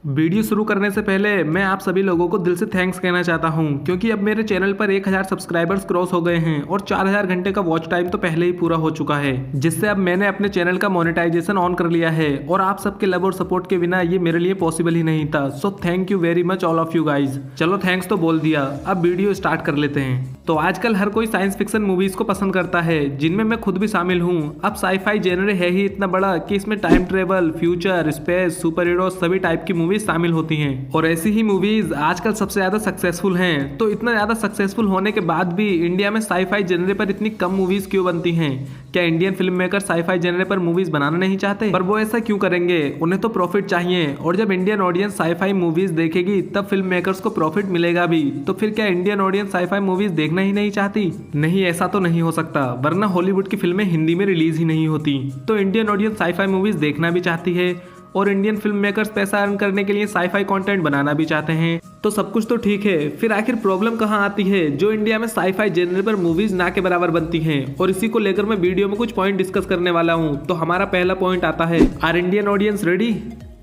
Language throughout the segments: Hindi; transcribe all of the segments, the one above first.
वीडियो शुरू करने से पहले मैं आप सभी लोगों को दिल से थैंक्स कहना चाहता हूं क्योंकि अब मेरे चैनल पर 1000 सब्सक्राइबर्स क्रॉस हो गए हैं और 4000 घंटे का वॉच टाइम तो पहले ही पूरा हो चुका है, जिससे अब मैंने अपने चैनल का मोनेटाइजेशन ऑन कर लिया है और आप सबके लव और सपोर्ट के बिना ये मेरे लिए पॉसिबल ही नहीं था। So thank you very much all of you guys. चलो थैंक्स तो बोल दिया, अब वीडियो स्टार्ट कर लेते हैं। तो आजकल हर कोई साइंस फिक्शन मूवीज को पसंद करता है, जिनमें मैं खुद भी शामिल हूँ। अब साईफाई जेनरे है ही इतना बड़ा कि इसमें time travel, future, space, super hero सभी टाइप की मूवीज शामिल होती हैं और ऐसी ही मूवीज आजकल सबसे ज्यादा सक्सेसफुल हैं। तो इतना ज्यादा सक्सेसफुल होने के बाद भी इंडिया में साईफाई जेनरे पर इतनी कम मूवीज क्यों बनती हैं? क्या इंडियन फिल्म मेकर साईफाई जेनरे पर मूवीज बनाना नहीं चाहते? पर वो ऐसा क्यों करेंगे? उन्हें तो प्रॉफिट चाहिए, और जब इंडियन ऑडियंस साईफाई मूवीज देखेगी तब फिल्म मेकर्स को प्रॉफिट मिलेगा भी। तो फिर क्या इंडियन ऑडियंस साईफाई मूवीज देखना ही नहीं चाहती? नहीं, ऐसा तो नहीं हो सकता, वरना हॉलीवुड की फिल्में हिंदी में रिलीज ही नहीं होती। तो इंडियन ऑडियंस साईफाई मूवीज देखना भी चाहती है और इंडियन फिल्म मेकर्स पैसा अर्न करने के लिए साईफाई कंटेंट बनाना भी चाहते हैं। तो सब कुछ तो ठीक है, फिर आखिर प्रॉब्लम कहाँ आती है जो इंडिया में साईफाई जेनर पर मूवीज ना के बराबर बनती हैं? और इसी को लेकर मैं वीडियो में कुछ पॉइंट डिस्कस करने वाला हूँ। तो हमारा पहला पॉइंट आता है, आर इंडियन ऑडियंस रेडी?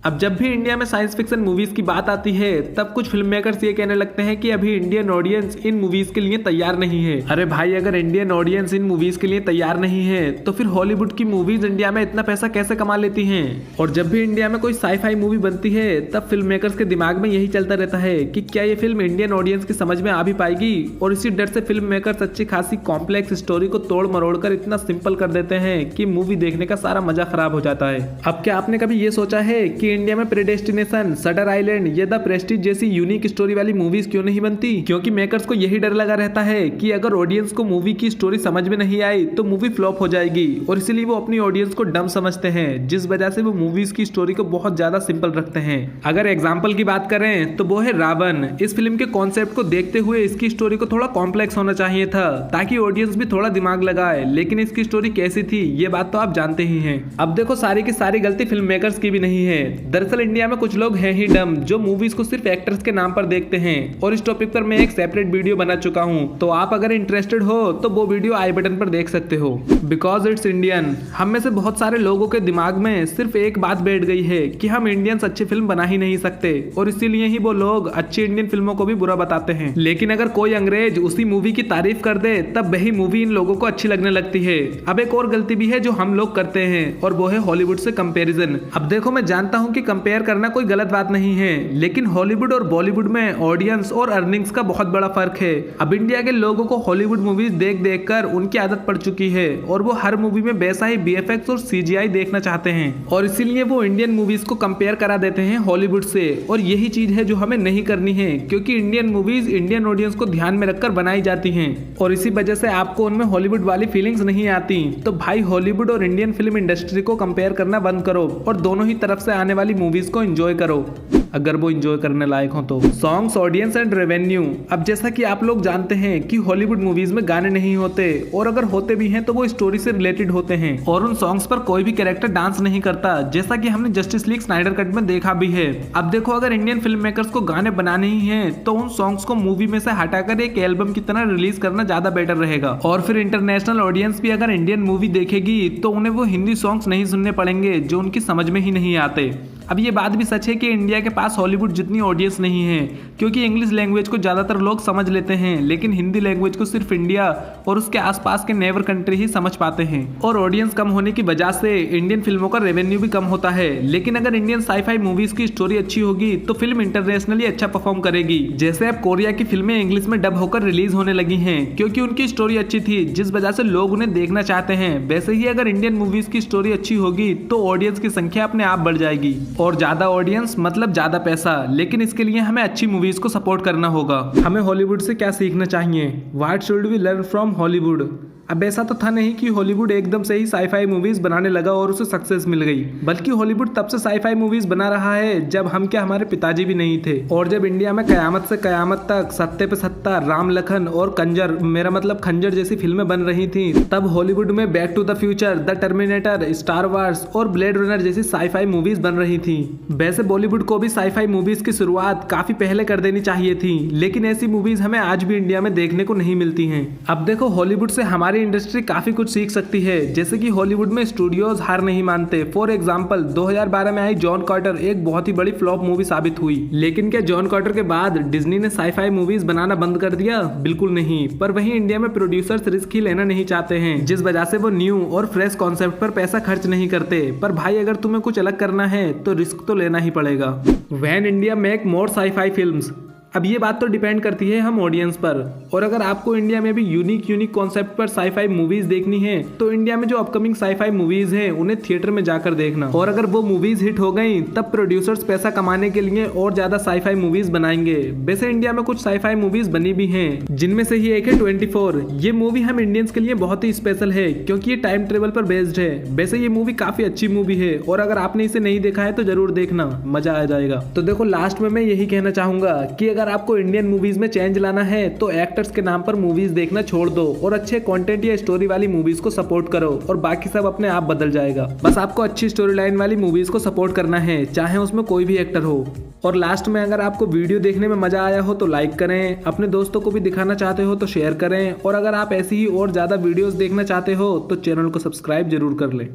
अब जब भी इंडिया में साइंस फिक्शन मूवीज की बात आती है तब कुछ फिल्म मेकर्स ये कहने लगते हैं कि अभी इंडियन ऑडियंस इन मूवीज के लिए तैयार नहीं है। अरे भाई, अगर इंडियन ऑडियंस इन मूवीज के लिए तैयार नहीं है तो फिर हॉलीवुड की मूवीज इंडिया में इतना पैसा कैसे कमा लेती हैं? और जब भी इंडिया में कोई साईफाई मूवी बनती है तब फिल्म मेकर्स के दिमाग में यही चलता रहता है कि क्या ये फिल्म इंडियन ऑडियंस की समझ में आ भी पाएगी, और इसी डर से फिल्म मेकर्स अच्छी खासी कॉम्प्लेक्स स्टोरी को तोड़ मरोड़ कर इतना सिंपल कर देते हैं कि मूवी देखने का सारा मजा खराब हो जाता है। अब क्या आपने कभी ये सोचा है कि इंडिया में प्रेडेस्टिनेशन, शटर आइलैंड या द प्रेस्टीज जैसी यूनिक स्टोरी वाली मूवीज क्यों नहीं बनती? क्योंकि मेकर्स को यही डर लगा रहता है कि अगर ऑडियंस को मूवी की स्टोरी समझ में नहीं आई तो मूवी फ्लॉप हो जाएगी, और इसीलिए वो अपनी ऑडियंस को डम समझते हैं, जिस वजह से वो मूवीज की स्टोरी को बहुत ज्यादा सिंपल रखते हैं। अगर एग्जाम्पल की बात करें तो वो है रावण। इस फिल्म के कॉन्सेप्ट को देखते हुए इसकी स्टोरी को थोड़ा कॉम्प्लेक्स होना चाहिए था ताकि ऑडियंस भी थोड़ा दिमाग लगाए, लेकिन इसकी स्टोरी कैसी थी ये बात तो आप जानते ही हैं। अब देखो, सारी की सारी गलती फिल्म मेकर्स की भी नहीं है। दरअसल इंडिया में कुछ लोग हैं ही डम जो मूवीज को सिर्फ एक्टर्स के नाम पर देखते हैं, और इस टॉपिक पर मैं एक सेपरेट वीडियो बना चुका हूं, तो आप अगर इंटरेस्टेड हो तो वो वीडियो आई बटन पर देख सकते हो। Because it's Indian. हम में से बहुत सारे लोगों के दिमाग में सिर्फ एक बात बैठ गई है कि हम इंडियंस अच्छी फिल्म बना ही नहीं सकते, और इसीलिए ही वो लोग अच्छी इंडियन फिल्मों को भी बुरा बताते हैं। लेकिन अगर कोई अंग्रेज उसी मूवी की तारीफ कर दे तब वही मूवी इन लोगों को अच्छी लगने लगती है। अब एक और गलती भी है जो हम लोग करते हैं, और वो है हॉलीवुड से कंपेरिजन। अब देखो, मैं जानता हूं कि कंपेयर करना कोई गलत बात नहीं है, लेकिन हॉलीवुड और बॉलीवुड में ऑडियंस और अर्निंग्स का बहुत बड़ा फर्क है। अब इंडिया के लोगों को हॉलीवुड मूवीज देख देख कर उनकी आदत पड़ चुकी है, और वो हर मूवी में वैसा ही बीएफएक्स और सीजीआई देखना चाहते हैं, और इसीलिए वो इंडियन मूवीज को कंपेयर करा देते हैं हॉलीवुड से। और यही चीज है जो हमें नहीं करनी है, क्योंकि इंडियन मूवीज इंडियन ऑडियंस को ध्यान में रखकर बनाई जाती हैं, और इसी वजह से आपको उनमें हॉलीवुड वाली फीलिंग्स नहीं आती। तो भाई, हॉलीवुड और इंडियन फिल्म इंडस्ट्री को कंपेयर करना बंद करो और दोनों ही तरफ से आने वाली मूवीज को एंजॉय करो, अगर वो एंजॉय करने लायक हो तो। Songs, audience and revenue. अब जैसा कि आप लोग जानते हैं कि हॉलीवुड मूवीज में गाने नहीं होते, और अगर होते भी हैं तो वो स्टोरी से रिलेटेड होते हैं, और उन सॉन्ग्स पर कोई भी कैरेक्टर डांस नहीं करता, जैसा कि हमने जस्टिस लीग स्नाइडर कट में देखा भी है। अब देखो, अगर इंडियन फिल्म मेकर्स को गाने बनाने ही हैं तो उन सॉन्ग्स को मूवी में से हटाकर एक एल्बम की तरह रिलीज करना ज्यादा बेटर रहेगा। और फिर इंटरनेशनल ऑडियंस भी अगर इंडियन मूवी देखेगी तो उन्हें वो हिंदी सॉन्ग्स नहीं सुनने पड़ेंगे जो उनकी समझ में ही नहीं आते। अब ये बात भी सच है कि इंडिया के पास हॉलीवुड जितनी ऑडियंस नहीं है, क्योंकि इंग्लिश लैंग्वेज को ज़्यादातर लोग समझ लेते हैं, लेकिन हिंदी लैंग्वेज को सिर्फ इंडिया और उसके आसपास के नेबर कंट्री ही समझ पाते हैं। और ऑडियंस कम होने की वजह से इंडियन फिल्मों का रेवेन्यू भी कम होता है। लेकिन अगर इंडियन साईफाई मूवीज की स्टोरी अच्छी होगी तो फिल्म इंटरनेशनली अच्छा परफॉर्म करेगी। जैसे अब कोरिया की फिल्में इंग्लिश में डब होकर रिलीज होने लगी हैं, क्योंकि उनकी स्टोरी अच्छी थी, जिस वजह से लोग उन्हें देखना चाहते हैं। वैसे ही अगर इंडियन मूवीज की स्टोरी अच्छी होगी तो ऑडियंस की संख्या अपने आप बढ़ जाएगी, और ज्यादा ऑडियंस मतलब ज्यादा पैसा। लेकिन इसके लिए हमें अच्छी मूवीज को सपोर्ट करना होगा। हमें हॉलीवुड से क्या सीखना चाहिए? What should we learn from Hollywood? अब ऐसा तो था नहीं कि हॉलीवुड एकदम से ही साईफाई मूवीज बनाने लगा और उसे सक्सेस मिल गई, बल्कि हॉलीवुड तब से साईफाई मूवीज बना रहा है जब हम क्या हमारे पिताजी भी नहीं थे। और जब इंडिया में कयामत से कयामत तक सत्ते पे सत्ता, राम लखन और कंजर, मेरा मतलब खंजर जैसी फिल्में बन रही थी, तब हॉलीवुड में back to the future, the terminator, star wars और ब्लेड रनर जैसी साईफाई मूवीज बन रही थी। वैसे बॉलीवुड को भी साईफाई मूवीज की शुरुआत काफी पहले कर देनी चाहिए थी, लेकिन ऐसी मूवीज हमें आज भी इंडिया में देखने को नहीं मिलती हैं। अब देखो, हॉलीवुड से हमारी हमारी इंडस्ट्री काफी कुछ सीख सकती है, जैसे कि हॉलीवुड में स्टूडियोज हार नहीं मानते। फॉर एग्जांपल 2012 में आई जॉन कार्टर एक बहुत ही बड़ी फ्लॉप मूवी साबित हुई, लेकिन क्या जॉन कार्टर के बाद डिज्नी ने साई-फाई मूवीज बनाना बंद कर दिया? बिल्कुल नहीं। पर वहीं इंडिया में प्रोड्यूसर्स रिस्क ही लेना नहीं चाहते हैं, जिस वजह से वो न्यू और फ्रेश कॉन्सेप्ट पर पैसा खर्च नहीं करते। पर भाई अगर तुम्हें कुछ अलग करना है तो रिस्क तो लेना ही पड़ेगा। When India make more sci-fi films, अब ये बात तो डिपेंड करती है हम ऑडियंस पर। और अगर आपको इंडिया में भी यूनिक कॉन्सेप्ट पर साई-फाई मूवीज देखनी है तो इंडिया में जो अपकमिंग साई-फाई मूवीज हैं उन्हें थिएटर में जाकर देखना। और अगर वो मूवीज हिट हो गई तब प्रोड्यूसर्स पैसा कमाने के लिए और ज्यादा साई-फाई मूवीज बनाएंगे। वैसे इंडिया में कुछ साई-फाई मूवीज बनी भी हैं, जिनमें से ही एक है 24। ये मूवी हम इंडियंस के लिए बहुत ही स्पेशल है क्योंकि ये टाइम ट्रेवल पर बेस्ड है। वैसे ये मूवी काफी अच्छी मूवी है और अगर आपने इसे नहीं देखा है तो जरूर देखना, मजा आ जाएगा। तो देखो, लास्ट में मैं यही कहना चाहूंगा कि अगर आपको इंडियन मूवीज में चेंज लाना है तो एक्टर्स के नाम पर मूवीज देखना छोड़ दो और अच्छे कंटेंट या स्टोरी वाली मूवीज को सपोर्ट करो और बाकी सब अपने आप बदल जाएगा। बस आपको अच्छी स्टोरी लाइन वाली मूवीज को सपोर्ट करना है, चाहे उसमें कोई भी एक्टर हो। और लास्ट में अगर आपको वीडियो देखने में मजा आया हो तो लाइक करें, अपने दोस्तों को भी दिखाना चाहते हो तो शेयर करें, और अगर आप ऐसी ही और ज्यादा वीडियोस देखना चाहते हो तो चैनल को सब्सक्राइब जरूर कर लें।